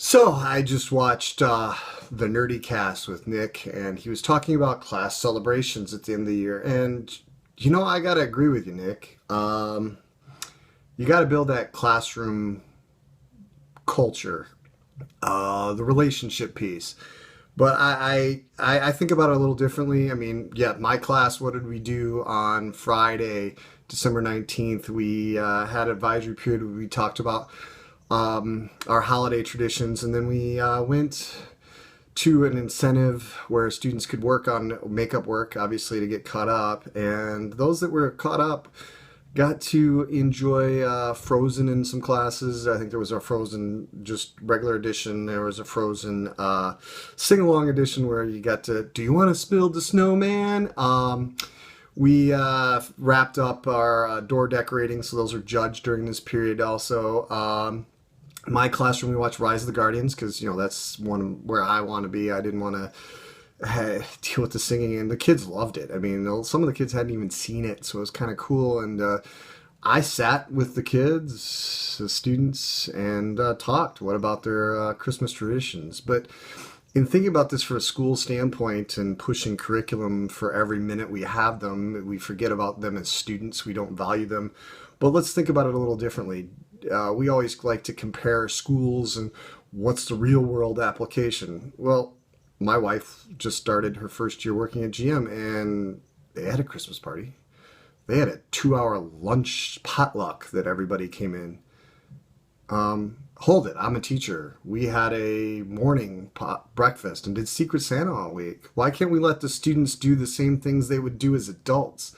So I just watched the Nerdy Cast with Nick, and he was talking about class celebrations at the end of the year. And I gotta agree with you, Nick. You gotta build that classroom culture, the relationship piece. But I think about it a little differently. I mean, yeah, my class. What did we do on Friday, December 19th? We had advisory period where we talked about our holiday traditions, and then we went to an incentive where students could work on makeup work, obviously to get caught up. And those that were caught up got to enjoy Frozen in some classes. I think there was a Frozen just regular edition. There was a Frozen sing along edition where you got to, do you want to spill the snowman? We wrapped up our door decorating, so those are judged during this period also. My classroom, we watched Rise of the Guardians because that's one where I want to be. I didn't want to deal with the singing, and the kids loved it. I mean, some of the kids hadn't even seen it, so it was kind of cool. And I sat with the kids, the students, and talked. What about their Christmas traditions? But in thinking about this from a school standpoint and pushing curriculum for every minute we have them, we forget about them as students. We don't value them. But let's think about it a little differently. We always like to compare schools and what's the real world application. Well, my wife just started her first year working at GM, and they had a Christmas party. They had a 2-hour lunch potluck that everybody came in. Hold it, I'm a teacher. We had a morning breakfast and did Secret Santa all week. Why can't we let the students do the same things they would do as adults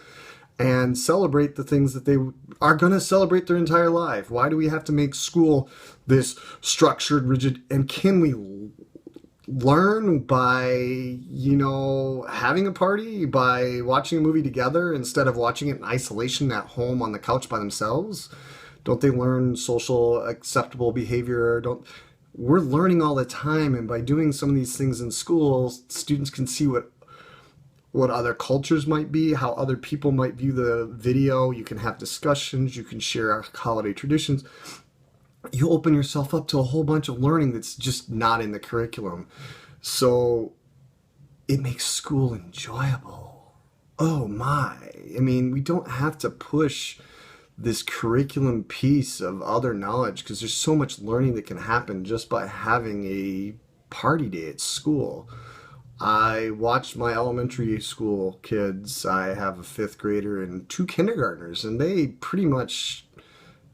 and celebrate the things that they are going to celebrate their entire life? Why do we have to make school this structured, rigid? And can we learn by, having a party, by watching a movie together instead of watching it in isolation at home on the couch by themselves? Don't they learn social acceptable behavior? We're learning all the time, and by doing some of these things in school, students can see what other cultures might be, how other people might view the video. You can have discussions, you can share holiday traditions. You open yourself up to a whole bunch of learning that's just not in the curriculum. So it makes school enjoyable. Oh my. I mean, we don't have to push this curriculum piece of other knowledge because there's so much learning that can happen just by having a party day at school. I watched my elementary school kids. I have a fifth grader and two kindergartners, and they pretty much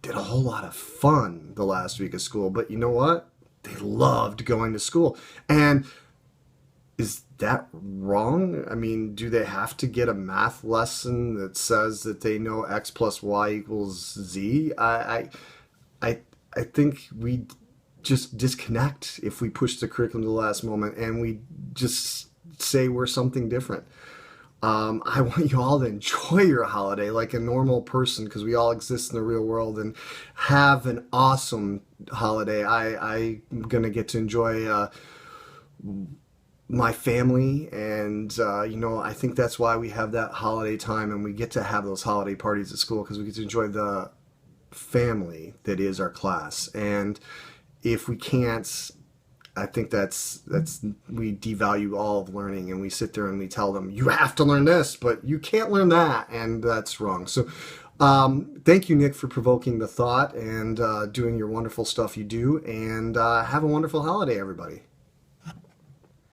did a whole lot of fun the last week of school. But you know what? They loved going to school. And is that wrong? I mean, do they have to get a math lesson that says that they know x plus y equals z? I think we just disconnect if we push the curriculum to the last moment and we just say we're something different. I want you all to enjoy your holiday like a normal person because we all exist in the real world, and have an awesome holiday. I'm going to get to enjoy my family, and I think that's why we have that holiday time and we get to have those holiday parties at school, because we get to enjoy the family that is our class. And if we can't, I think that's we devalue all of learning, and we sit there and we tell them you have to learn this, but you can't learn that, and that's wrong. So thank you, Nick, for provoking the thought and doing your wonderful stuff you do, and have a wonderful holiday, everybody.